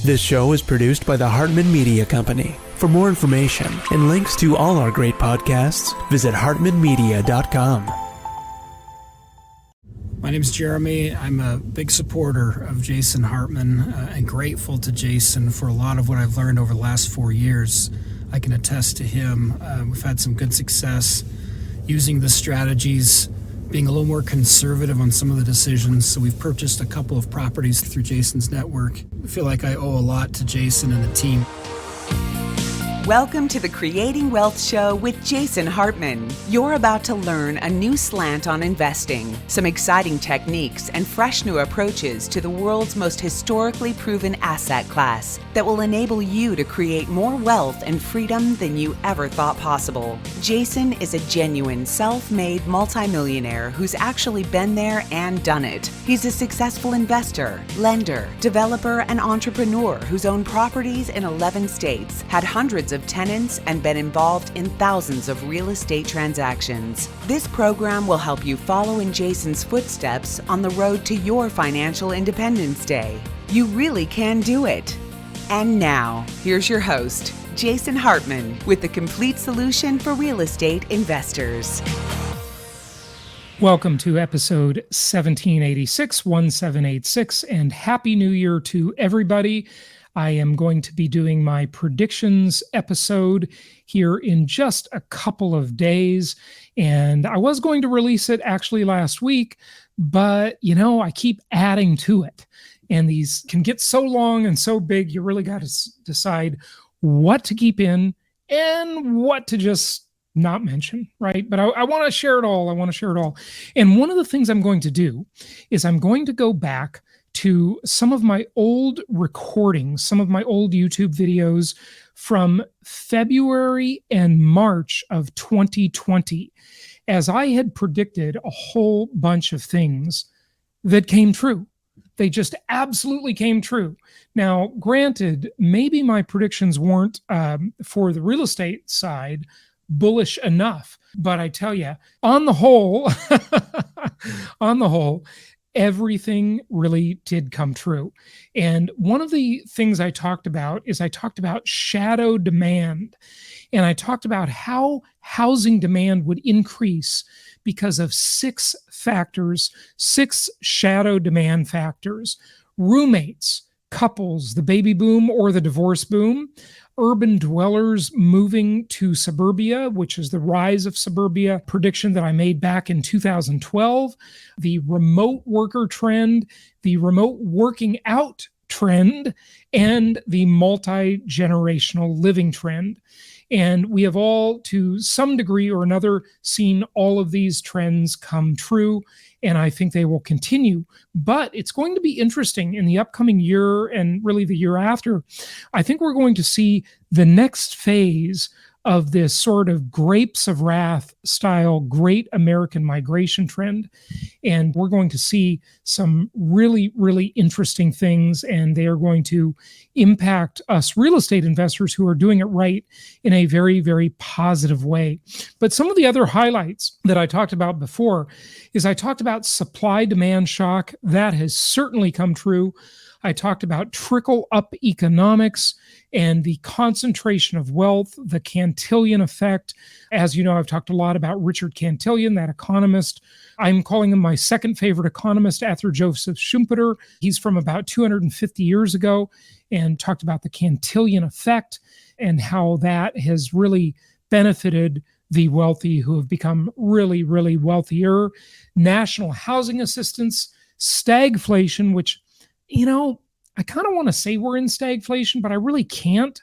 This show is produced by the Hartman Media Company. For more information and links to all our great podcasts, visit hartmanmedia.com. My name is Jeremy. I'm a big supporter of Jason Hartman and grateful to Jason for a lot of what I've learned over the last 4 years. I can attest to him. We've had some good success using the strategies, being a little more conservative on some of the decisions. So we've purchased a couple of properties through Jason's network. I feel like I owe a lot to Jason and the team. Welcome to the Creating Wealth Show with Jason Hartman. You're about to learn a new slant on investing, some exciting techniques, and fresh new approaches to the world's most historically proven asset class that will enable you to create more wealth and freedom than you ever thought possible. Jason is a genuine self-made multimillionaire who's actually been there and done it. He's a successful investor, lender, developer, and entrepreneur who's owned properties in 11 states, had hundreds of tenants, and been involved in thousands of real estate transactions. This program will help you follow in Jason's footsteps on the road to your financial independence day. You really can do it. And now, here's your host, Jason Hartman, with the complete solution for real estate investors. Welcome to episode 1786, and Happy New Year to everybody. I am going to be doing my predictions episode here in just a couple of days, and I was going to release it actually last week, but I keep adding to it, and these can get so long and so big, you really got to decide what to keep in and what to just not mention, right? But I want to share it all. And one of the things I'm going to do is I'm going to go back to some of my old recordings, some of my old YouTube videos from February and March of 2020, as I had predicted a whole bunch of things that came true. They just absolutely came true. Now, granted, maybe my predictions weren't for the real estate side bullish enough, but I tell you, on the whole, everything really did come true. And one of the things I talked about is shadow demand. And I talked about how housing demand would increase because of 6 shadow demand factors: roommates, couples, the baby boom or the divorce boom, urban dwellers moving to suburbia, which is the rise of suburbia prediction that I made back in 2012, the remote worker trend, the remote working out trend, and the multi-generational living trend. And we have all, to some degree or another, seen all of these trends come true, and I think they will continue. But it's going to be interesting in the upcoming year and really the year after. I think we're going to see the next phase of this sort of grapes of wrath style great American migration trend. And we're going to see some really, really interesting things, and they are going to impact us real estate investors who are doing it right in a very, very positive way. But some of the other highlights that I talked about before is I talked about supply demand shock. That has certainly come true. I talked about trickle up economics and the concentration of wealth, the Cantillon effect. As you know, I've talked a lot about Richard Cantillon, that economist. I'm calling him my second favorite economist after Joseph Schumpeter. He's from about 250 years ago and talked about the Cantillon effect and how that has really benefited the wealthy who have become really, really wealthier. National housing assistance, stagflation, which I kind of want to say we're in stagflation, but I really can't,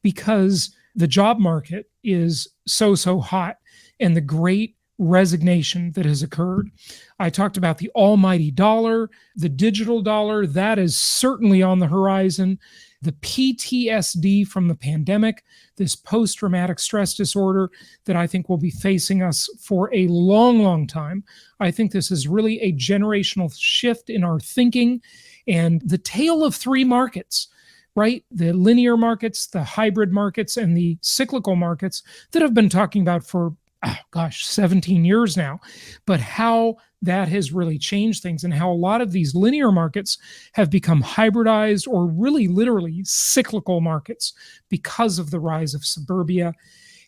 because the job market is so hot, and the great resignation that has occurred. I talked about the almighty dollar, the digital dollar, that is certainly on the horizon. The PTSD from the pandemic, this post-traumatic stress disorder that I think will be facing us for a long, long time. I think this is really a generational shift in our thinking, and the tale of 3 markets, right? The linear markets, the hybrid markets, and the cyclical markets that I've been talking about for 17 years now, but how that has really changed things, and how a lot of these linear markets have become hybridized or really literally cyclical markets because of the rise of suburbia.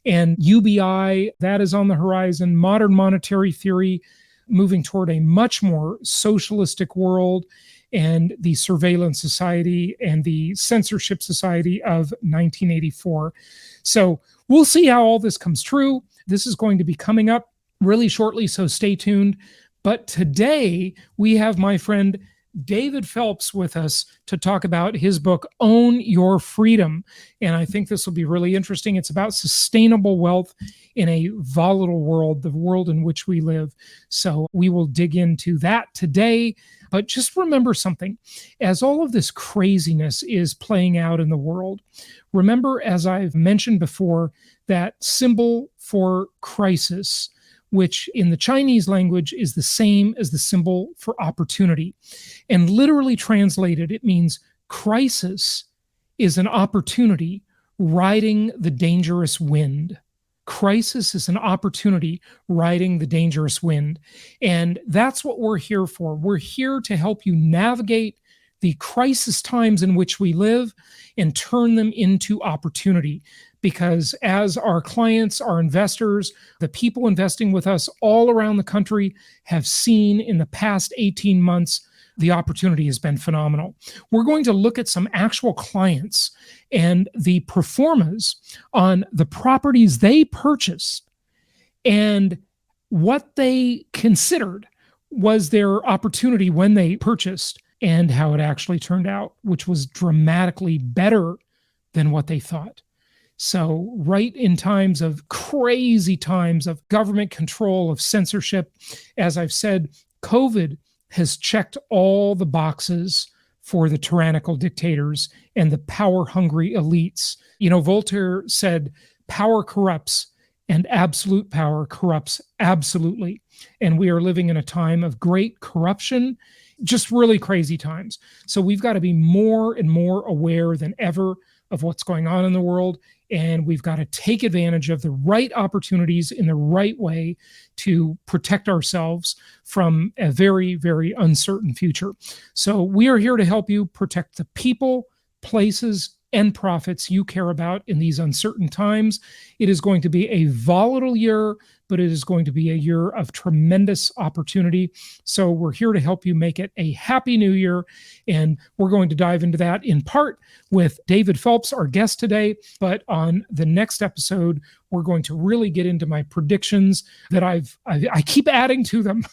And UBI, that is on the horizon, modern monetary theory, moving toward a much more socialistic world, and the surveillance society and the censorship society of 1984. So we'll see how all this comes true. This is going to be coming up really shortly, so stay tuned. But today we have my friend David Phelps with us to talk about his book, Own Your Freedom. And I think this will be really interesting. It's about sustainable wealth in a volatile world, the world in which we live. So we will dig into that today. But just remember something. As all of this craziness is playing out in the world, remember, as I've mentioned before, that symbol for crisis, which in the Chinese language is the same as the symbol for opportunity. And literally translated, it means crisis is an opportunity riding the dangerous wind. Crisis is an opportunity riding the dangerous wind. And that's what we're here for. We're here to help you navigate the crisis times in which we live and turn them into opportunity. Because as our clients, our investors, the people investing with us all around the country have seen in the past 18 months, the opportunity has been phenomenal. We're going to look at some actual clients and the performance on the properties they purchased and what they considered was their opportunity when they purchased and how it actually turned out, which was dramatically better than what they thought. So right in times of crazy times of government control, of censorship, as I've said, COVID has checked all the boxes for the tyrannical dictators and the power-hungry elites. You know, Voltaire said, power corrupts and absolute power corrupts absolutely. And we are living in a time of great corruption, just really crazy times. So we've got to be more and more aware than ever of what's going on in the world. And we've got to take advantage of the right opportunities in the right way to protect ourselves from a very, very uncertain future. So we are here to help you protect the people, places, and profits you care about in these uncertain times. It is going to be a volatile year, but it is going to be a year of tremendous opportunity. So we're here to help you make it a happy new year. And we're going to dive into that in part with David Phelps, our guest today. But on the next episode, we're going to really get into my predictions that I keep adding to them.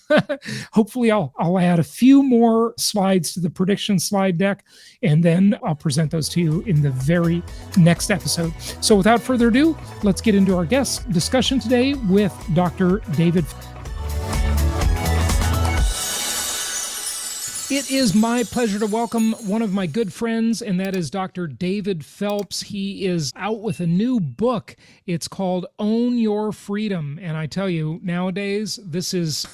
Hopefully I'll add a few more slides to the prediction slide deck, and then I'll present those to you in the very next episode. So without further ado, let's get into our guest discussion today with Dr. David. It is my pleasure to welcome one of my good friends, and that is Dr. David Phelps. He is out with a new book. It's called Own Your Freedom. And I tell you, nowadays, this is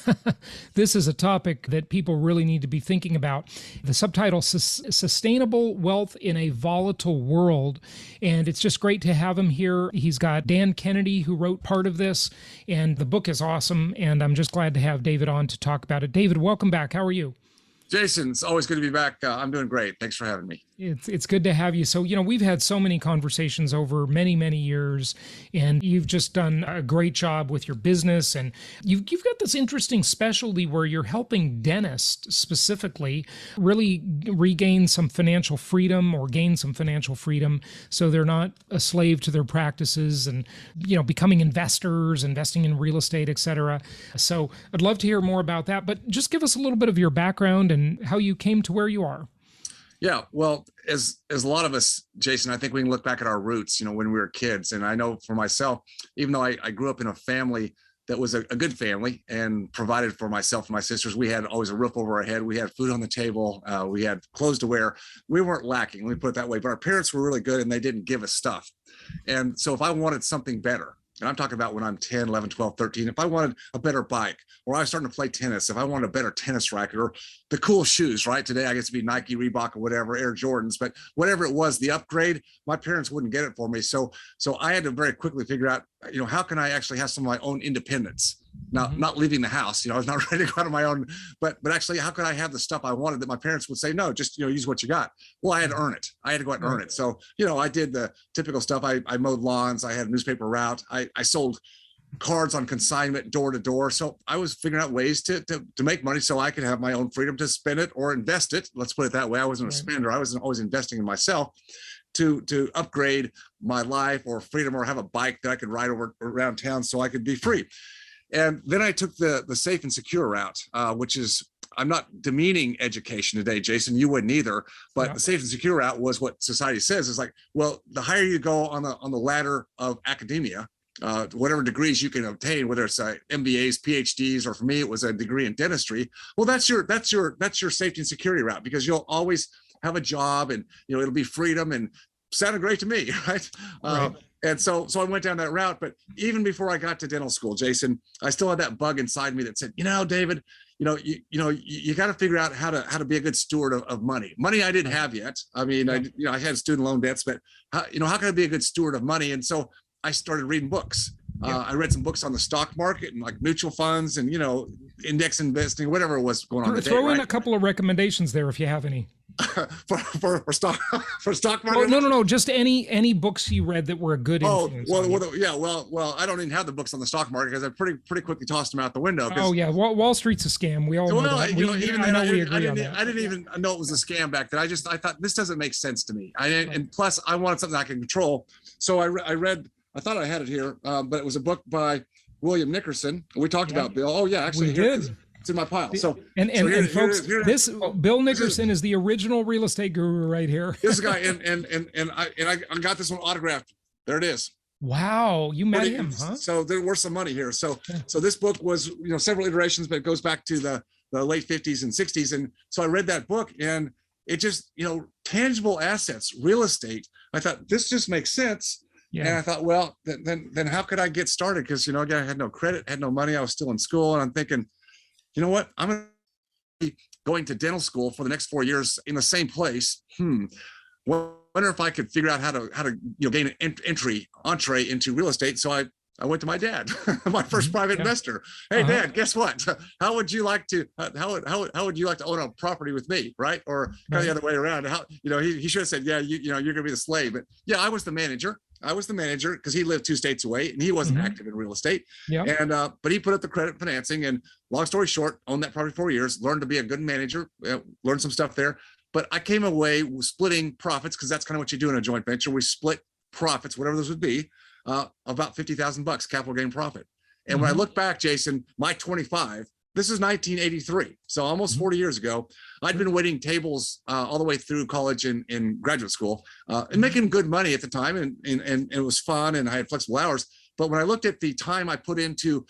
this is a topic that people really need to be thinking about. The subtitle, Sustainable Wealth in a Volatile World. And it's just great to have him here. He's got Dan Kennedy, who wrote part of this, and the book is awesome. And I'm just glad to have David on to talk about it. David, welcome back. How are you? Jason, it's always good to be back. I'm doing great. Thanks for having me. It's good to have you. So, you know, we've had so many conversations over many, many years, and you've just done a great job with your business. And you've got this interesting specialty where you're helping dentists specifically really regain some financial freedom or gain some financial freedom so they're not a slave to their practices and, you know, becoming investors, investing in real estate, et cetera. So I'd love to hear more about that, but just give us a little bit of your background and how you came to where you are. Yeah, well, as a lot of us, Jason, I think we can look back at our roots, you know, when we were kids. And I know for myself, even though I grew up in a family that was a good family and provided for myself and my sisters, we had always a roof over our head. We had food on the table. We had clothes to wear. We weren't lacking, let me put it that way. But our parents were really good and they didn't give us stuff. And so if I wanted something better, and I'm talking about when I'm 10, 11, 12, 13, if I wanted a better bike, or I was starting to play tennis, if I wanted a better tennis racket or the cool shoes, right? Today I get to be Nike, Reebok, or whatever, Air Jordans, but whatever it was, the upgrade, my parents wouldn't get it for me. So I had to very quickly figure out, you know, how can I actually have some of my own independence? Now, not leaving the house, I was not ready to go out on my own, but actually, how could I have the stuff I wanted that my parents would say, no, just, use what you got? Well, I had to earn it. I had to go out and earn it. So, I did the typical stuff. I mowed lawns. I had a newspaper route. I sold cards on consignment door to door. So I was figuring out ways to make money so I could have my own freedom to spend it or invest it. Let's put it that way. I wasn't a spender. I was always investing in myself to upgrade my life or freedom, or have a bike that I could ride around town so I could be free. And then I took the safe and secure route, which is, I'm not demeaning education today, Jason, you wouldn't either, but the safe and secure route was what society says is like, well, the higher you go on the ladder of academia, whatever degrees you can obtain, whether it's MBAs, PhDs, or for me, it was a degree in dentistry. Well, that's your safety and security route, because you'll always have a job, and it'll be freedom, and sounded great to me, right? And so I went down that route. But even before I got to dental school, Jason, I still had that bug inside me that said, David, you got to figure out how to be a good steward of money. Money I didn't have yet. I mean, I had student loan debts, but how can I be a good steward of money? And so I started reading books. I read some books on the stock market and like mutual funds and, index investing, whatever was going on today. Throw in a couple of recommendations there if you have any. for stock market? No. Just any books you read that were a good influence. Well, I don't even have the books on the stock market, because I pretty quickly tossed them out the window. Wall Street's a scam. We all know that. I didn't even know it was a scam back then. I thought this doesn't make sense to me. And plus, I wanted something I can control. So I read. I thought I had it here, but it was a book by William Nickerson. We talked about Bill. Oh yeah, actually, we did. It's in my pile. So folks, Bill Nickerson is the original real estate guru right here. This guy, and I got this one autographed. There it is. Wow, you met him, huh? So there were some money here. So this book was several iterations, but it goes back to the late 50s and 60s. And so I read that book, and it just tangible assets, real estate. I thought this just makes sense. Yeah. And I thought, well, then how could I get started? Because again, I had no credit, had no money. I was still in school, and I'm thinking, you know what? I'm going to be going to dental school for the next 4 years in the same place. Wonder if I could figure out how to gain an entree into real estate. So I went to my dad, my first private investor. Hey, Dad, guess what? How would you like to own a property with me, right? Or kind of the other way around? He should have said, yeah, you're going to be the slave. But yeah, I was the manager. Because he lived 2 states away, and he wasn't active in real estate. And but he put up the credit financing, and long story short, owned that property 4 years, learned to be a good manager, learned some stuff there. But I came away splitting profits, because that's kind of what you do in a joint venture. We split profits, whatever those would be, about $50,000 capital gain profit. And when I look back, Jason, my 25, this is 1983, so almost 40 years ago. I'd been waiting tables all the way through college and graduate school, and making good money at the time, and it was fun, and I had flexible hours. But when I looked at the time I put into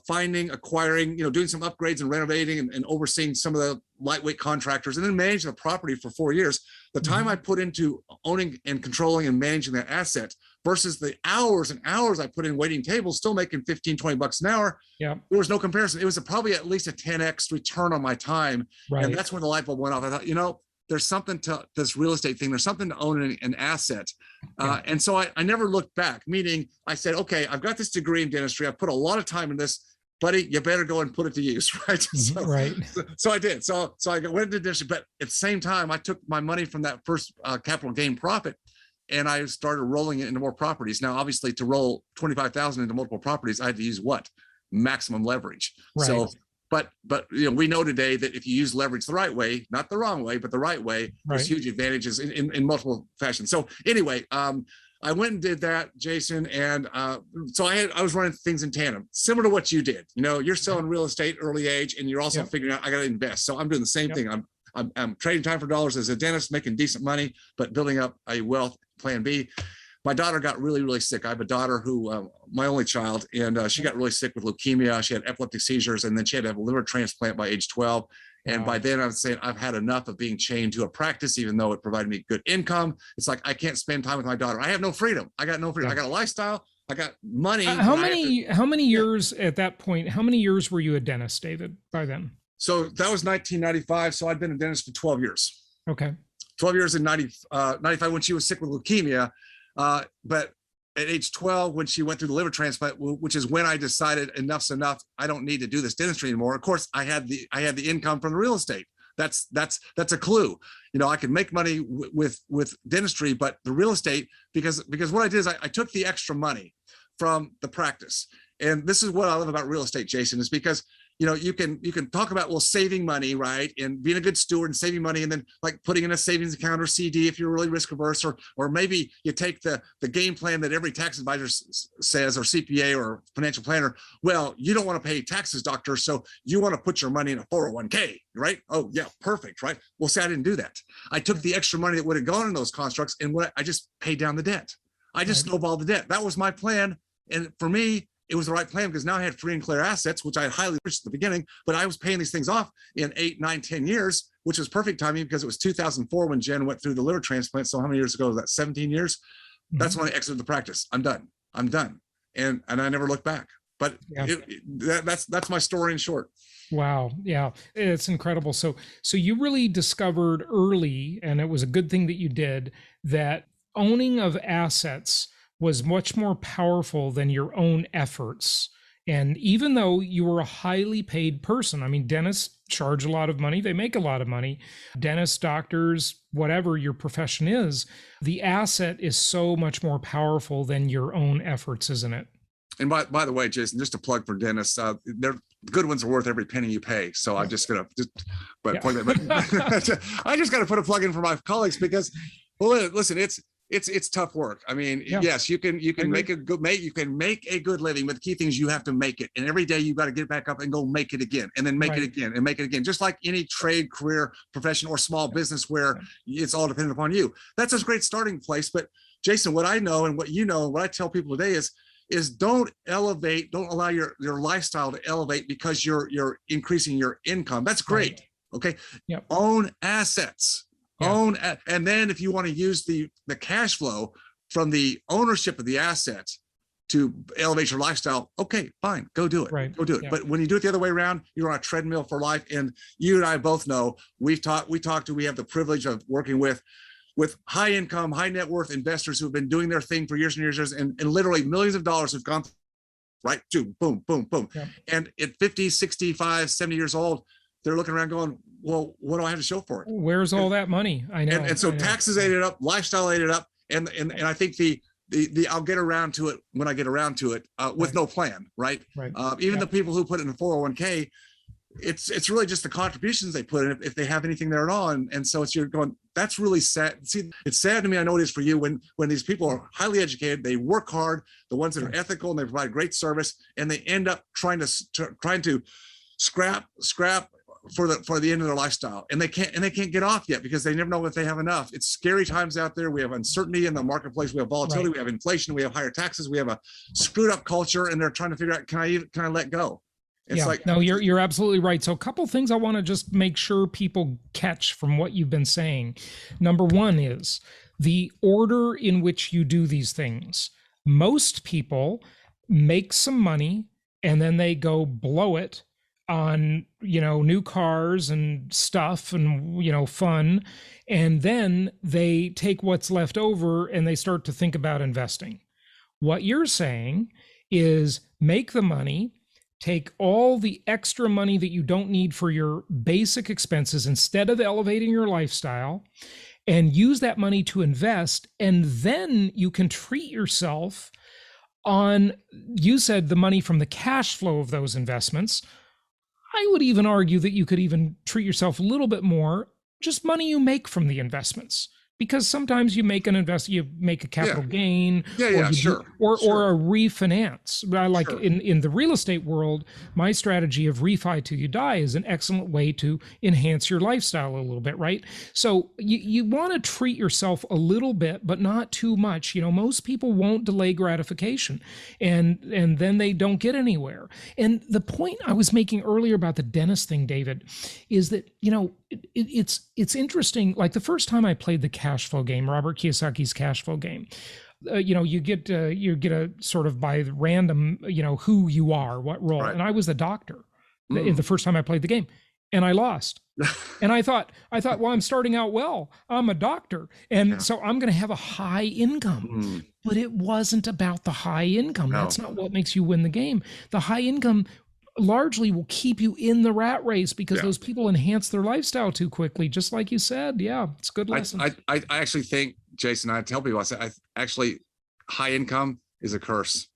finding, acquiring, doing some upgrades and renovating and overseeing some of the lightweight contractors, and then managing the property for 4 years, the time I put into owning and controlling and managing that asset versus the hours and hours I put in waiting tables, still making $15-20 an hour. There was no comparison. It was probably at least a 10x return on my time. And that's when the light bulb went off. I thought, there's something to this real estate thing. There's something to owning an asset. And so I never looked back, meaning I said, okay, I've got this degree in dentistry. I've put a lot of time in this, buddy, you better go and put it to use, right? So I did. So I went into dentistry, but at the same time, I took my money from that first capital gain profit, and I started rolling it into more properties. Now, obviously, to roll 25,000 into multiple properties, I had to use what? Maximum leverage. So, but we know today that if you use leverage the right way, not the wrong way, but the right way, there's huge advantages in multiple fashions. So anyway, I went and did that, Jason, and so I was running things in tandem, similar to what you did. You're selling real estate early age, and you're also figuring out I got to invest. So I'm doing the same thing. I'm trading time for dollars as a dentist, making decent money, but building up a wealth plan B. My daughter got really, really sick. I have a daughter who, my only child, and she got really sick with leukemia. She had epileptic seizures, and then she had to have a liver transplant by age 12. And by then I was saying, I've had enough of being chained to a practice, even though it provided me good income. It's like, I can't spend time with my daughter. I have no freedom. I got no freedom. I got a lifestyle. I got money. How many years at that point, how many years were you a dentist, David, by then? So that was 1995. So I'd been a dentist for 12 years. Okay. 12 years in 95 when she was sick with leukemia. But at age 12, when she went through the liver transplant, which is when I decided enough's enough. I don't need to do this dentistry anymore. Of course, I had the income from the real estate. That's a clue. I could make money with dentistry, but the real estate, because what I did is I took the extra money from the practice. And this is what I love about real estate, Jason, is because you can talk about, saving money, right, and being a good steward and saving money, and then like putting in a savings account or CD if you're really risk averse, or maybe you take the game plan that every tax advisor says, or CPA or financial planner. Well, you don't want to pay taxes, doctor, so you want to put your money in a 401k, right? Oh yeah, perfect, right? Well, see, I didn't do that. I took the extra money that would have gone in those constructs, and I just paid down the debt. I just snowballed the debt. That was my plan, and for me, it was the right plan, because now I had free and clear assets, which I highly wished at the beginning, but I was paying these things off in 8, 9, 10 years, which was perfect timing, because it was 2004 when Jen went through the liver transplant. So how many years ago was that? 17 years. That's when I exited the practice. I'm done. And I never looked back. But that's my story in short. Wow. Yeah. It's incredible. So you really discovered early, and it was a good thing that you did, that owning of assets was much more powerful than your own efforts. And even though you were a highly paid person, I mean, dentists charge a lot of money, they make a lot of money. Dentists, doctors, whatever your profession is, the asset is so much more powerful than your own efforts, isn't it? And by the way, Jason, just a plug for dentists, they're good ones are worth every penny you pay. So I'm just gonna point that. I just got to put a plug in for my colleagues, because, well, listen, it's tough work. I mean, yes, you can make a good living, but the key thing is you have to make it. And every day you got to get back up and go make it again, and then make it again and make it again. Just like any trade, career, profession, or small business where it's all dependent upon you. That's a great starting place. But Jason, what I know and what you know, and what I tell people today is don't allow your lifestyle to elevate because you're increasing your income. That's great. Okay. Yep. Own assets. And then if you want to use the cash flow from the ownership of the assets to elevate your lifestyle, okay, fine, go do it. Go do it. Yeah. But when you do it the other way around, you're on a treadmill for life. And you and I both know we have the privilege of working with high income, high net worth investors who've been doing their thing for years and years, and literally millions of dollars have gone right to boom, boom, boom. Yeah. And at 50, 65, 70 years old, they're looking around going, well, what do I have to show for it? Where's all that money? I know. And so taxes ate it up, lifestyle ate it up. And I think the I'll get around to it when I get around to it with no plan, right? Even the people who put it in a 401k, it's really just the contributions they put in if they have anything there at all. And so you're going, that's really sad. See, it's sad to me. I know it is for you when these people are highly educated, they work hard, the ones that are ethical and they provide great service, and they end up trying to scrap for the end of their lifestyle, and they can't get off yet because they never know if they have enough. It's scary times out there. We have uncertainty in the marketplace. We have volatility. We have inflation. We have higher taxes. We have a screwed up culture, and they're trying to figure out, can I let go? It's no, you're absolutely right. So a couple of things I want to just make sure people catch from what you've been saying. Number one is the order in which you do these things. Most people make some money and then they go blow it on, new cars and stuff and, fun. And then they take what's left over and they start to think about investing. What you're saying is make the money, take all the extra money that you don't need for your basic expenses instead of elevating your lifestyle, and use that money to invest. And then you can treat yourself on, you said, the money from the cash flow of those investments. I would even argue that you could even treat yourself a little bit more, just money you make from the investments. Because sometimes you make you make a capital gain, or a refinance. Like in the real estate world, my strategy of refi till you die is an excellent way to enhance your lifestyle a little bit, right? So you want to treat yourself a little bit, but not too much. Most people won't delay gratification, and then they don't get anywhere. And the point I was making earlier about the dentist thing, David, is that it's interesting. Like the first time I played the cash flow game, Robert Kiyosaki's cash flow game, you get a sort of by random, who you are, what role. Right. And I was the doctor the first time I played the game, and I lost. And I thought, well, I'm starting out well. I'm a doctor, and so I'm going to have a high income. But it wasn't about the high income. No. That's not what makes you win the game. The high income largely will keep you in the rat race because those people enhance their lifestyle too quickly. Just like you said. Yeah, it's a good lesson. I actually think, Jason, I tell people, I actually, high income is a curse.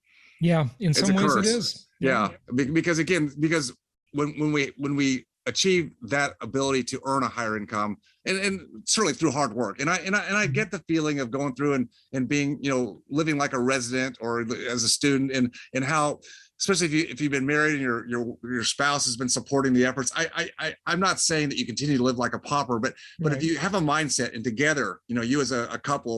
Yeah, in some ways it is. Yeah, because when we achieve that ability to earn a higher income, and certainly through hard work, and I get the feeling of going through and being, living like a resident or as a student, and how, especially if you've been married and your spouse has been supporting the efforts. I'm not saying that you continue to live like a pauper, but if you have a mindset, and together, you as a couple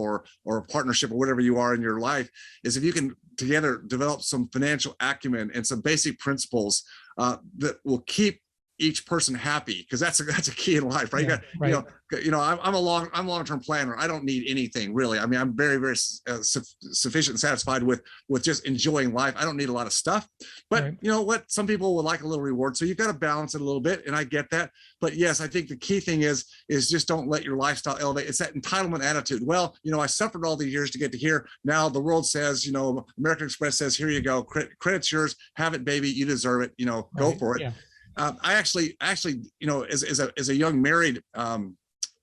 or a partnership or whatever you are in your life, is if you can together develop some financial acumen and some basic principles that will keep each person happy, because that's a key in life, right? I'm a long-term planner. I don't need anything really. I mean, I'm very, very sufficient and satisfied with just enjoying life. I don't need a lot of stuff, but you know what? Some people would like a little reward. So you've got to balance it a little bit. And I get that. But yes, I think the key thing is just don't let your lifestyle elevate. It's that entitlement attitude. Well, I suffered all these years to get to here. Now the world says, American Express says, here you go. Credit's yours. Have it, baby. You deserve it. Go for it. Yeah. I actually, as a young married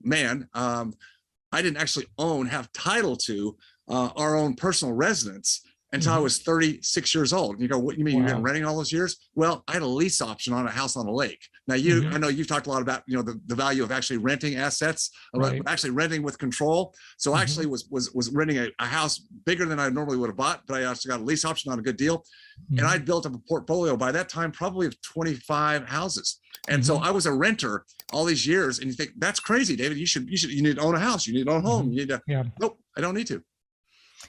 man, I didn't actually have title to our own personal residence until I was 36 years old. And you go, what you mean? You've been renting all those years? Well, I had a lease option on a house on a lake. Now I know you've talked a lot about, the value of actually renting assets, actually renting with control. So I actually was renting a house bigger than I normally would have bought, but I also got a lease option on a good deal. And I'd built up a portfolio by that time, probably of 25 houses. And so I was a renter all these years. And you think, that's crazy, David. You need to own a house. You need to own a home. You need to, nope, I don't need to.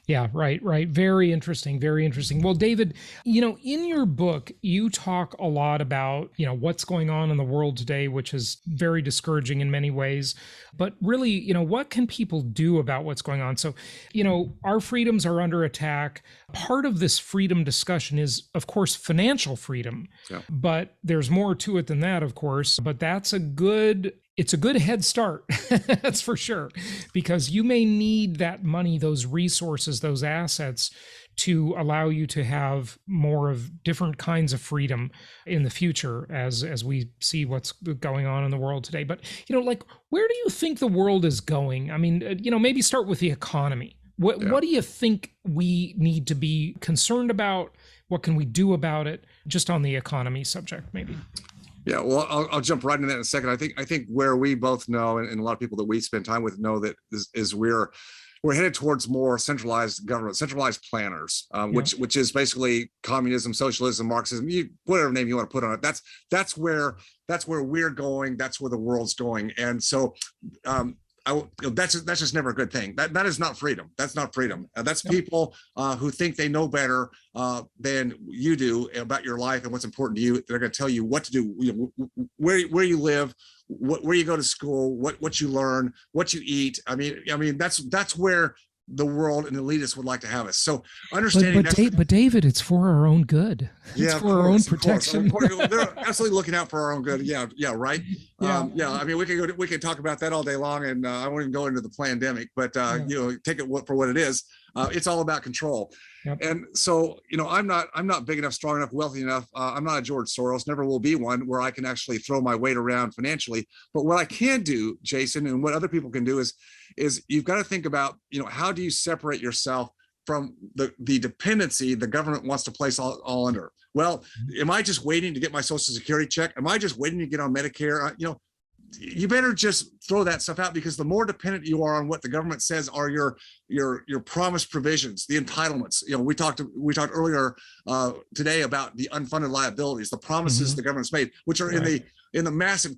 Yeah, right. Very interesting. Very interesting. Well, David, in your book, you talk a lot about, what's going on in the world today, which is very discouraging in many ways. But really, what can people do about what's going on? So, our freedoms are under attack. Part of this freedom discussion is, of course, financial freedom. Yeah. But there's more to it than that, of course. But it's a good head start, that's for sure, because you may need that money, those resources, those assets to allow you to have more of different kinds of freedom in the future as we see what's going on in the world today. But, where do you think the world is going? I mean, maybe start with the economy. What do you think we need to be concerned about? What can we do about it? Just on the economy subject, maybe. Yeah, well, I'll jump right into that in a second. I think where we both know, and a lot of people that we spend time with know, that is we're headed towards more centralized government, centralized planners, which is basically communism, socialism, Marxism, whatever name you want to put on it. That's where we're going. That's where the world's going. And so that's just never a good thing. That is not freedom. That's not freedom. That's people who think they know better than you do about your life and what's important to you. They're going to tell you what to do, where you live, where you go to school, what you learn, what you eat. I mean that's where the world and elitists would like to have us. So understanding but David, it's for our own good. It's for our own protection. They're absolutely looking out for our own good. Yeah, right. I mean, we can talk about that all day long, and I won't even go into the pandemic, but take it for what it is. It's all about control. Yep. And so, I'm not big enough, strong enough, wealthy enough. I'm not a George Soros, never will be one, where I can actually throw my weight around financially. But what I can do, Jason, and what other people can do is you've got to think about, how do you separate yourself from the dependency the government wants to place all under? Well, am I just waiting to get my Social Security check? Am I just waiting to get on Medicare? You better just throw that stuff out, because the more dependent you are on what the government says are your promised provisions, the entitlements. We talked earlier today about the unfunded liabilities, the promises the government's made, which are in the massive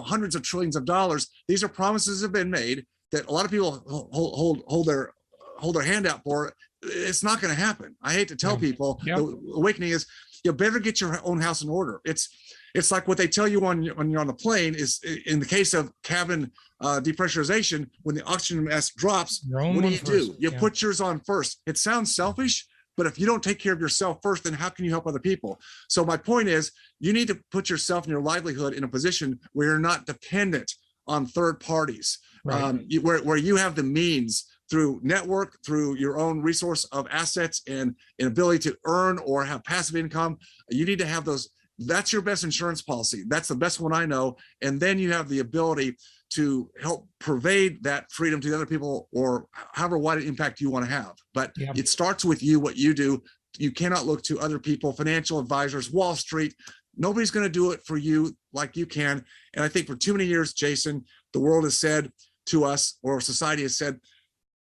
hundreds of trillions of dollars. These are promises that have been made that a lot of people hold their hand out for. It's not going to happen. I hate to tell people. The awakening is, you better get your own house in order. It's like what they tell you when you're on the plane is, in the case of cabin depressurization, when the oxygen mask drops, what do? You put yours on first. It sounds selfish, but if you don't take care of yourself first, then how can you help other people? So my point is, you need to put yourself and your livelihood in a position where you're not dependent on third parties, where you have the means through network, through your own resource of assets and an ability to earn or have passive income. You need to have those. That's your best insurance policy. That's the best one I know. And then you have the ability to help pervade that freedom to the other people, or however wide an impact you want to have. But it starts with you, what you do. You cannot look to other people, financial advisors, Wall Street. Nobody's going to do it for you like you can. And I think for too many years, Jason, the world has said to us, or society has said,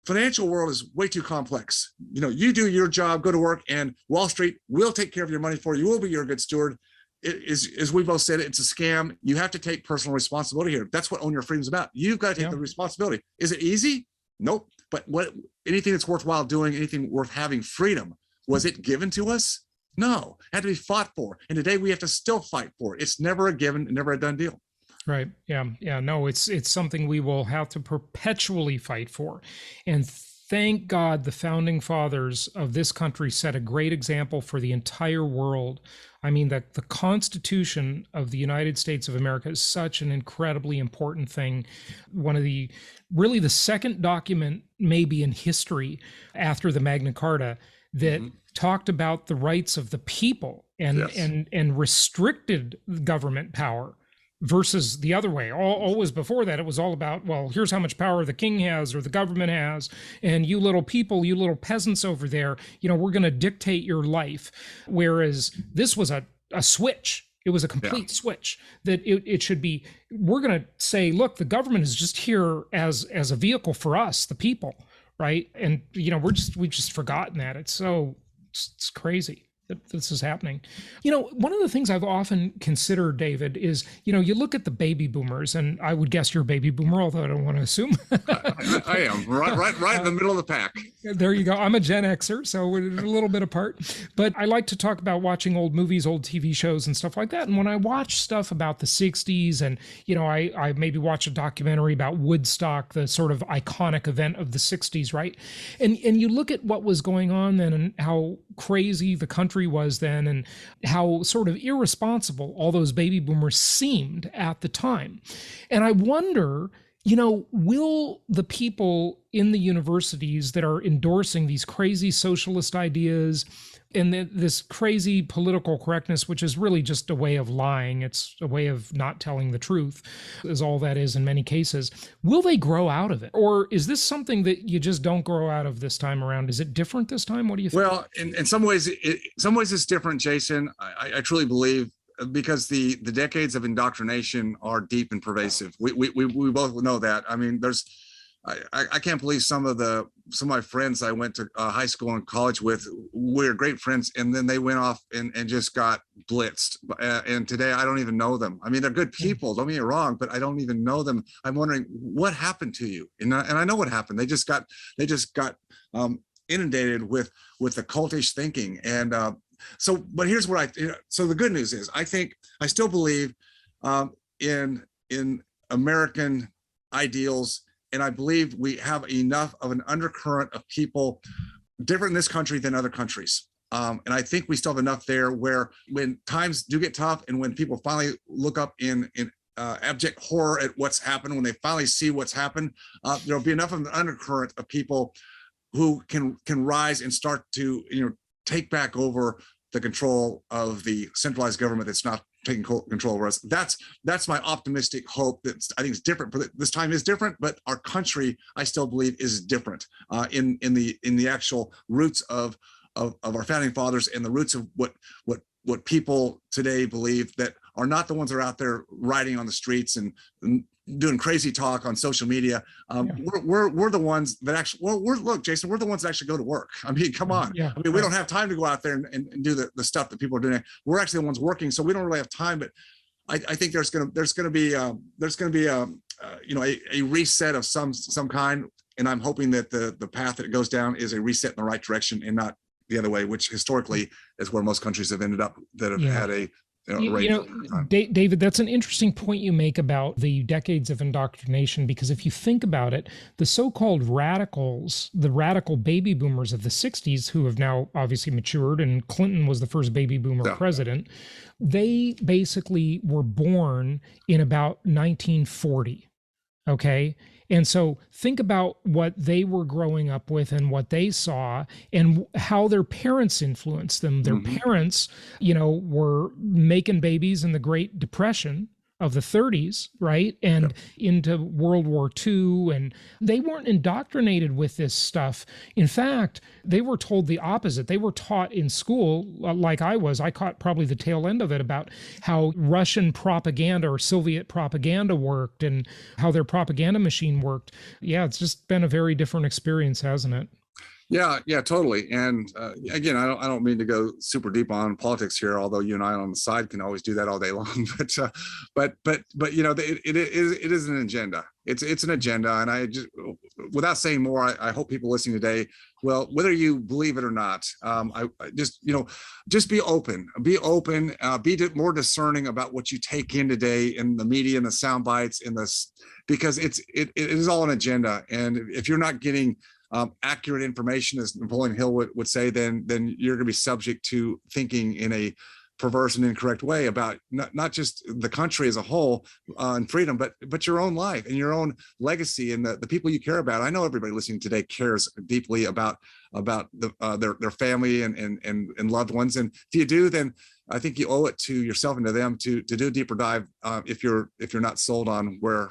financial world is way too complex. You do your job, go to work, and Wall Street will take care of your money for you. We'll be your good steward. It is, as we both said, it's a scam. You have to take personal responsibility here. That's what Own Your Freedom is about. You've got to take the responsibility. Is it easy? Nope. But anything that's worthwhile doing, anything worth having freedom, was it given to us? No, it had to be fought for. And today we have to still fight for it. It's never a given, never a done deal. Right. Yeah. No, it's something we will have to perpetually fight for. And thank God the founding fathers of this country set a great example for the entire world. I mean, that the Constitution of the United States of America is such an incredibly important thing. One of the second document maybe in history after the Magna Carta that talked about the rights of the people and restricted government power versus the other way. Always before that, it was all about, well, here's how much power the king has or the government has, and you little people, you little peasants over there, we're going to dictate your life. Whereas this was a switch. It was a complete switch that it should be, we're going to say, look, the government is just here as a vehicle for us, the people, right? And, we've just forgotten that. It's crazy that this is happening. One of the things I've often considered, David, is, you look at the baby boomers, and I would guess you're a baby boomer, although I don't want to assume. I am right in the middle of the pack. There you go. I'm a Gen Xer, so we're a little bit apart. But I like to talk about watching old movies, old TV shows and stuff like that. And when I watch stuff about the 60s and, I maybe watch a documentary about Woodstock, the sort of iconic event of the 60s, right? And you look at what was going on then and how crazy the country was then and how sort of irresponsible all those baby boomers seemed at the time. And I wonder, will the people in the universities that are endorsing these crazy socialist ideas and this crazy political correctness, which is really just a way of lying, it's a way of not telling the truth, is all that is in many cases, will they grow out of it? Or is this something that you just don't grow out of this time around? Is it different this time? What do you think? Well, in some ways, it's different, Jason. I truly believe, because the decades of indoctrination are deep and pervasive. We both know that. I mean, I can't believe some of my friends I went to high school and college with. We're great friends, and then they went off and just got blitzed. And today I don't even know them. I mean, they're good people, don't get me wrong, but I don't even know them. I'm wondering what happened to you, and I know what happened. They just got inundated with the cultish thinking. And but here's what so the good news is, I still believe in American ideals. And I believe we have enough of an undercurrent of people different in this country than other countries. And I think we still have enough there where when times do get tough and when people finally look up in abject horror at what's happened, when they finally see what's happened, there'll be enough of an undercurrent of people who can rise and start to take back over the control of the centralized government that's not taking control over us. That's my optimistic hope. That I think it's different. This time is different, but our country, I still believe, is different in the actual roots of our founding fathers and the roots of what people today believe that are not the ones that are out there riding on the streets and doing crazy talk on social media. We're the ones that actually, look, Jason, we're the ones that actually go to work. I mean, come on. I mean, we don't have time to go out there and do the stuff that people are doing. We're actually the ones working, so we don't really have time. But I think there's going to be a reset of some kind, and I'm hoping that the path that it goes down is a reset in the right direction and not the other way, which historically is where most countries have ended up that have had a David, that's an interesting point you make about the decades of indoctrination, because if you think about it, the so-called radicals, the radical baby boomers of the 60s, who have now obviously matured, and Clinton was the first baby boomer president, they basically were born in about 1940. Okay. And so think about what they were growing up with and what they saw and how their parents influenced them. Their parents, were making babies in the Great Depression of the 30s, right? And into World War II. And they weren't indoctrinated with this stuff. In fact, they were told the opposite. They were taught in school, like I was. I caught probably the tail end of it, about how Russian propaganda or Soviet propaganda worked and how their propaganda machine worked. Yeah, it's just been a very different experience, hasn't it? Yeah, totally. And again, I don't mean to go super deep on politics here, although you and I on the side can always do that all day long. But it is an agenda. It's an agenda, and I just, without saying more, I hope people listening today, well, whether you believe it or not, I just be open, be more discerning about what you take in today in the media and the sound bites in this, because it is all an agenda, and if you're not getting accurate information, as Napoleon Hill would say, then you're going to be subject to thinking in a perverse and incorrect way about not just the country as a whole and freedom, but your own life and your own legacy and the people you care about. I know everybody listening today cares deeply about their family and loved ones, and if you do, then I think you owe it to yourself and to them to do a deeper dive if you're not sold on where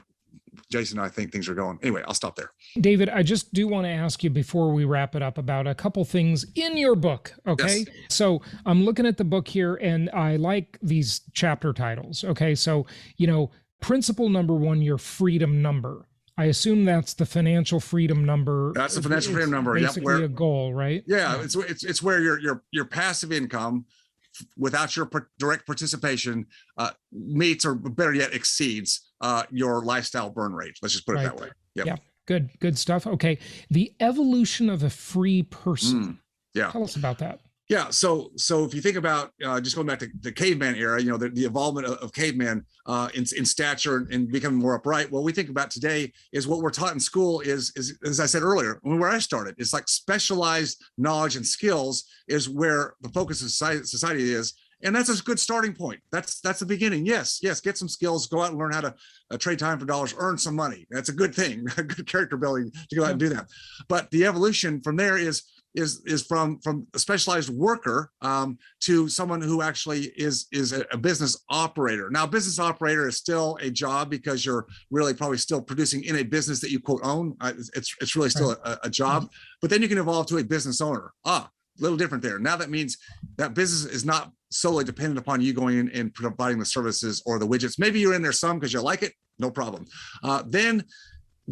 Jason and I think things are going. Anyway, I'll stop there. David, I just do want to ask you before we wrap it up about a couple things in your book. Okay. Yes. So I'm looking at the book here and I like these chapter titles. Okay. So, principle number 1, your freedom number. I assume that's the financial freedom number. That's the financial freedom number. Basically a goal, right? Yeah. It's where your passive income without your direct participation meets, or better yet exceeds your lifestyle burn rate. Let's just put it that way. Yep. Yeah. Good stuff. Okay. The evolution of a free person. Yeah. Tell us about that. Yeah. So if you think about just going back to the caveman era, the evolvement of caveman in stature and becoming more upright. What we think about today is what we're taught in school is as I said earlier, where I started, it's like specialized knowledge and skills is where the focus of society is. And that's a good starting point. That's the beginning. Yes, get some skills, go out and learn how to trade time for dollars, earn some money. That's a good thing, a good character building to go out and do that. But the evolution from there is from a specialized worker to someone who actually is a business operator. Now, business operator is still a job because you're really probably still producing in a business that you quote own. It's really still a job, but then you can evolve to a business owner. A little different there. Now that means that business is not solely dependent upon you going in and providing the services or the widgets. Maybe you're in there some because you like it, no problem. Then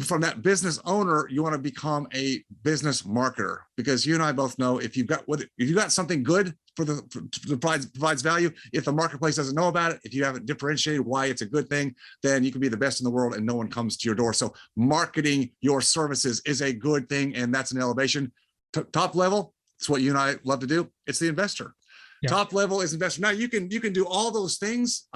from that business owner, you want to become a business marketer, because you and I both know if you've got something good provides value, if the marketplace doesn't know about it, if you haven't differentiated why it's a good thing, then you can be the best in the world and no one comes to your door. So marketing your services is a good thing, and that's an elevation. Top level, it's what you and I love to do. It's the investor. Yeah. Top level is investor. Now you can do all those things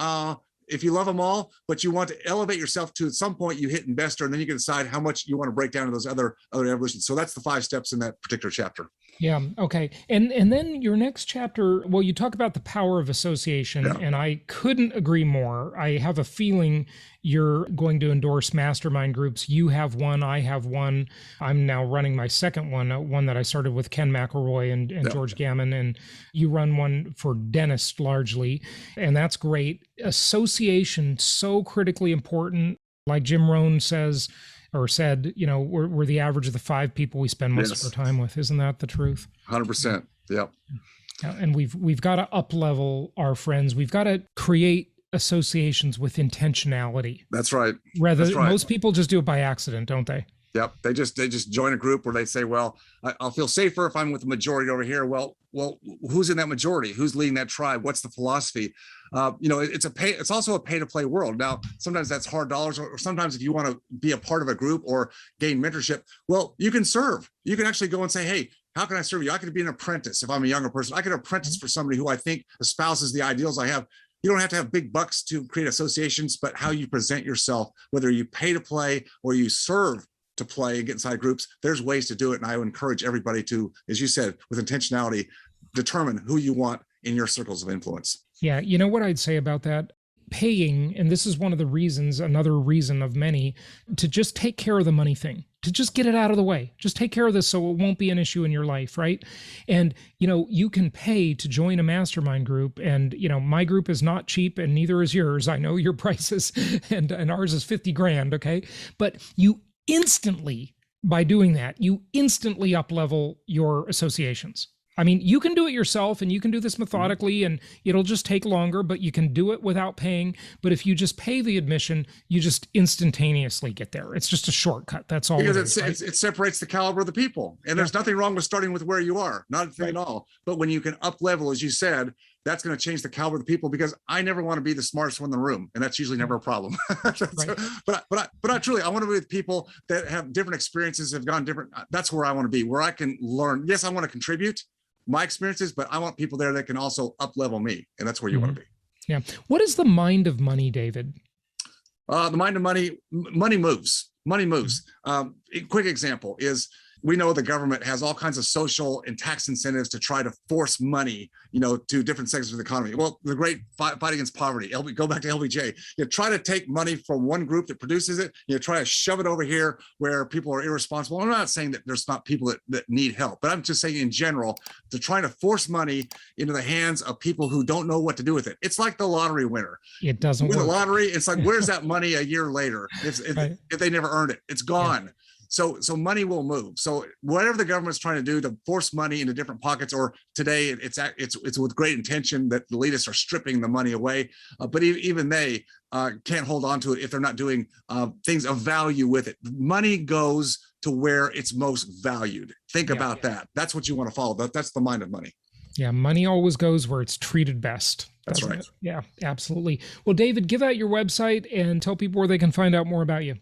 if you love them all, but you want to elevate yourself to, at some point you hit investor, and then you can decide how much you want to break down to those other evolutions. So that's the 5 steps in that particular chapter. Yeah. Okay. And then your next chapter, well, you talk about the power of association, and I couldn't agree more. I have a feeling you're going to endorse mastermind groups. You have one, I have one. I'm now running my second one that I started with Ken McElroy and George Gammon, and you run one for dentists largely, and that's great. Association, so critically important. Like Jim Rohn said, we're the average of the 5 people we spend most of our time with. Isn't that the truth? 100%. Yep. And we've got to up-level our friends. We've got to create associations with intentionality. That's right. Most people just do it by accident, don't they? Yep. They just join a group where they say, well, I'll feel safer if I'm with the majority over here. Well, who's in that majority? Who's leading that tribe? What's the philosophy? It's also a pay to play world. Now, sometimes that's hard dollars, or sometimes if you want to be a part of a group or gain mentorship, well, you can serve. You can actually go and say, hey, how can I serve you? I could be an apprentice. If I'm a younger person, I could apprentice for somebody who I think espouses the ideals I have. You don't have to have big bucks to create associations, but how you present yourself, whether you pay to play or you serve to play and get inside groups, there's ways to do it. And I would encourage everybody to, as you said, with intentionality, determine who you want in your circles of influence. Yeah. You know what I'd say about that? paying, and this is one of the reasons, another reason of many, to just take care of the money thing, to just get it out of the way. Just take care of this so it won't be an issue in your life, right? And, you can pay to join a mastermind group, and, my group is not cheap and neither is yours. I know your prices and ours is 50 grand, okay? But you instantly, by doing that, you instantly up-level your associations. I mean, you can do it yourself and you can do this methodically and it'll just take longer, but you can do it without paying. But if you just pay the admission, you just instantaneously get there. It's just a shortcut. That's all. Because it separates the caliber of the people. And there's nothing wrong with starting with where you are, not a thing at all. But when you can up level, as you said, that's going to change the caliber of the people, because I never want to be the smartest one in the room. And that's usually never a problem. But I truly, I want to be with people that have different experiences, have gone different. That's where I want to be, where I can learn. Yes, I want to contribute my experiences, but I want people there that can also up level me. And that's where you want to be. Yeah. What is the mind of money, David? The mind of money, money moves. Money moves. A quick example is, we know the government has all kinds of social and tax incentives to try to force money, to different sectors of the economy. Well, the great fight against poverty, go back to LBJ. You try to take money from one group that produces it, try to shove it over here where people are irresponsible. I'm not saying that there's not people that need help, but I'm just saying in general, to try to force money into the hands of people who don't know what to do with it. It's like the lottery winner. It doesn't win work. The lottery, it's like, where's that money a year later? If they never earned it, it's gone. Yeah. So money will move. So whatever the government's trying to do to force money into different pockets, or today it's with great intention that the elitists are stripping the money away. But even they can't hold on to it if they're not doing things of value with it. Money goes to where it's most valued. Think about that. That's what you want to follow. That's the mind of money. Yeah, money always goes where it's treated best. That's right. Yeah, absolutely. Well, David, give out your website and tell people where they can find out more about you.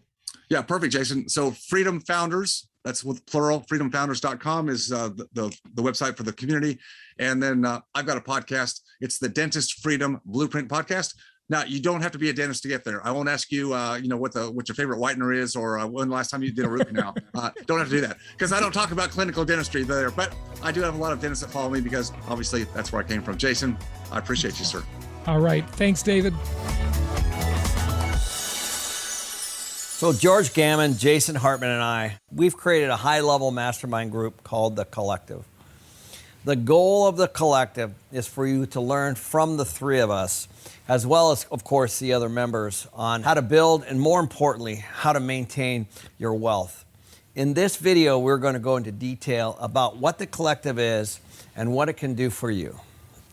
Yeah, perfect, Jason. So Freedom Founders, that's with plural, freedomfounders.com is the website for the community. And then I've got a podcast. It's the Dentist Freedom Blueprint Podcast. Now, you don't have to be a dentist to get there. I won't ask you, what your favorite whitener is, or when the last time you did a root canal. Don't have to do that, because I don't talk about clinical dentistry there. But I do have a lot of dentists that follow me, because obviously that's where I came from. Jason, I appreciate you, sir. All right. Thanks, David. So George Gammon, Jason Hartman, and I, we've created a high-level mastermind group called The Collective. The goal of The Collective is for you to learn from the three of us, as well as, of course, the other members, on how to build and, more importantly, how to maintain your wealth. In this video, we're going to go into detail about what The Collective is and what it can do for you.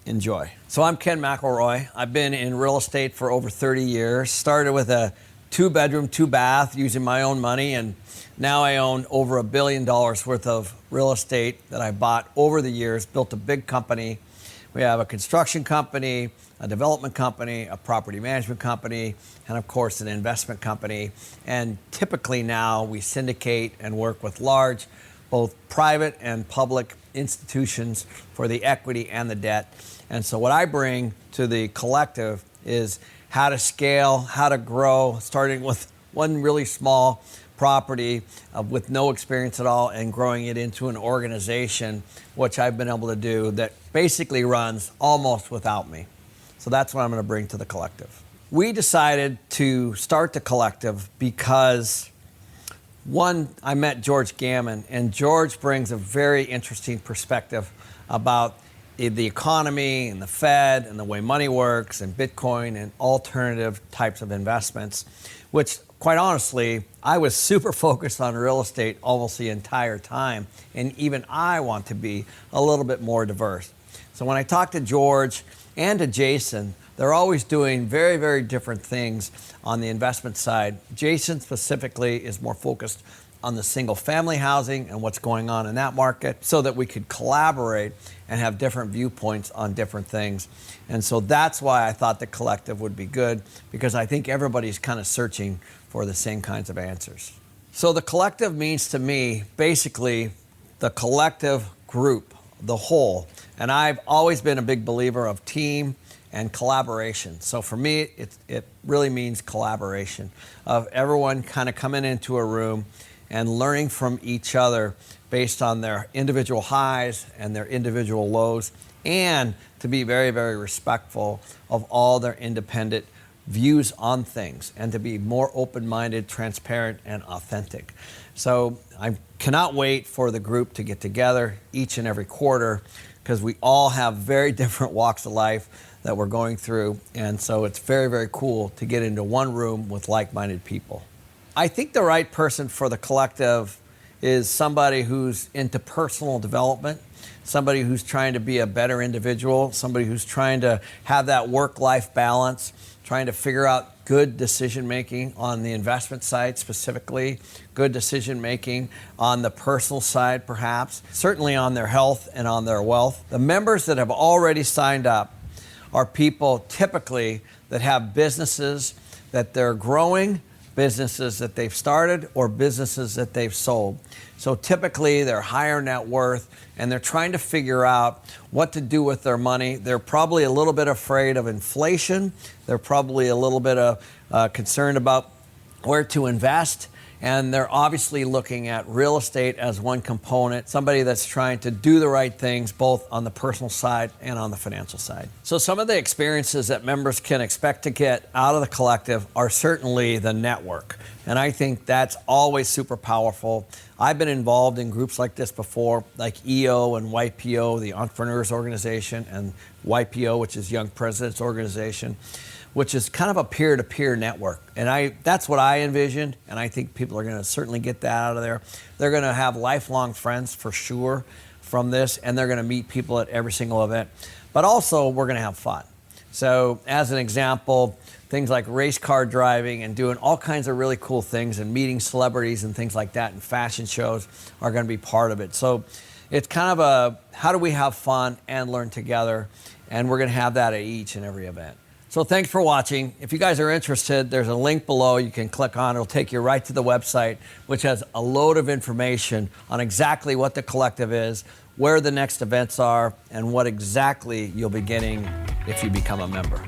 Enjoy. So I'm Ken McElroy. I've been in real estate for over 30 years, started with a 2-bedroom, 2-bath using my own money, and now I own over $1 billion worth of real estate that I bought over the years, built a big company. We have a construction company, a development company, a property management company, and of course an investment company. And typically now we syndicate and work with large, both private and public institutions for the equity and the debt. And so what I bring to the collective is how to scale, how to grow, starting with one really small property with no experience at all and growing it into an organization, which I've been able to do, that basically runs almost without me. So that's what I'm going to bring to the collective. We decided to start the collective because, one, I met George Gammon, and George brings a very interesting perspective about the economy and the Fed and the way money works and Bitcoin and alternative types of investments, which quite honestly, I was super focused on real estate almost the entire time. And even I want to be a little bit more diverse. So when I talk to George and to Jason, they're always doing very, very different things on the investment side. Jason specifically is more focused on the single family housing and what's going on in that market, so that we could collaborate and have different viewpoints on different things. And so that's why I thought the collective would be good, because I think everybody's kind of searching for the same kinds of answers. So the collective means to me, basically, the collective group, the whole. And I've always been a big believer of team and collaboration. So for me, it really means collaboration, of everyone kind of coming into a room and learning from each other based on their individual highs and their individual lows, and to be very, very respectful of all their independent views on things and to be more open-minded, transparent, and authentic. So I cannot wait for the group to get together each and every quarter, because we all have very different walks of life that we're going through. And so it's very, very cool to get into one room with like-minded people. I think the right person for the collective is somebody who's into personal development, somebody who's trying to be a better individual, somebody who's trying to have that work-life balance, trying to figure out good decision-making on the investment side specifically, good decision-making on the personal side perhaps, certainly on their health and on their wealth. The members that have already signed up are people typically that have businesses that they're growing, businesses that they've started, or businesses that they've sold. So typically they're higher net worth and they're trying to figure out what to do with their money. They're probably a little bit afraid of inflation. They're probably a little bit concerned about where to invest. And they're obviously looking at real estate as one component, somebody that's trying to do the right things both on the personal side and on the financial side. So some of the experiences that members can expect to get out of the collective are certainly the network. And I think that's always super powerful. I've been involved in groups like this before, like EO and YPO, the Entrepreneurs Organization, and YPO, which is Young Presidents Organization, which is kind of a peer-to-peer network. And that's what I envisioned, and I think people are gonna certainly get that out of there. They're gonna have lifelong friends for sure from this, and they're gonna meet people at every single event. But also, we're gonna have fun. So as an example, things like race car driving and doing all kinds of really cool things and meeting celebrities and things like that, and fashion shows are gonna be part of it. So it's kind of a, how do we have fun and learn together? And we're gonna have that at each and every event. So thanks for watching. If you guys are interested, there's a link below you can click on. It'll take you right to the website, which has a load of information on exactly what the collective is, where the next events are, and what exactly you'll be getting if you become a member.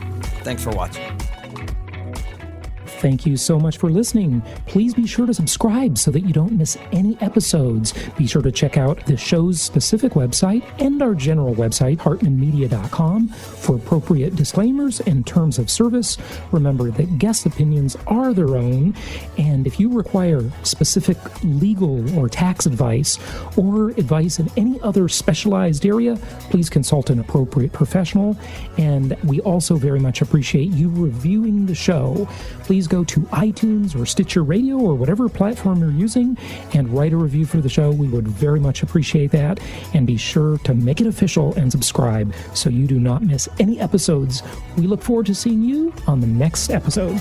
Thanks for watching. Thank you so much for listening. Please be sure to subscribe so that you don't miss any episodes. Be sure to check out the show's specific website and our general website, hartmanmedia.com, for appropriate disclaimers and terms of service. Remember that guest opinions are their own, and if you require specific legal or tax advice or advice in any other specialized area, please consult an appropriate professional. And we also very much appreciate you reviewing the show. Please go to iTunes or Stitcher Radio or whatever platform you're using and write a review for the show. We would very much appreciate that. And be sure to make it official and subscribe so you do not miss any episodes. We look forward to seeing you on the next episode.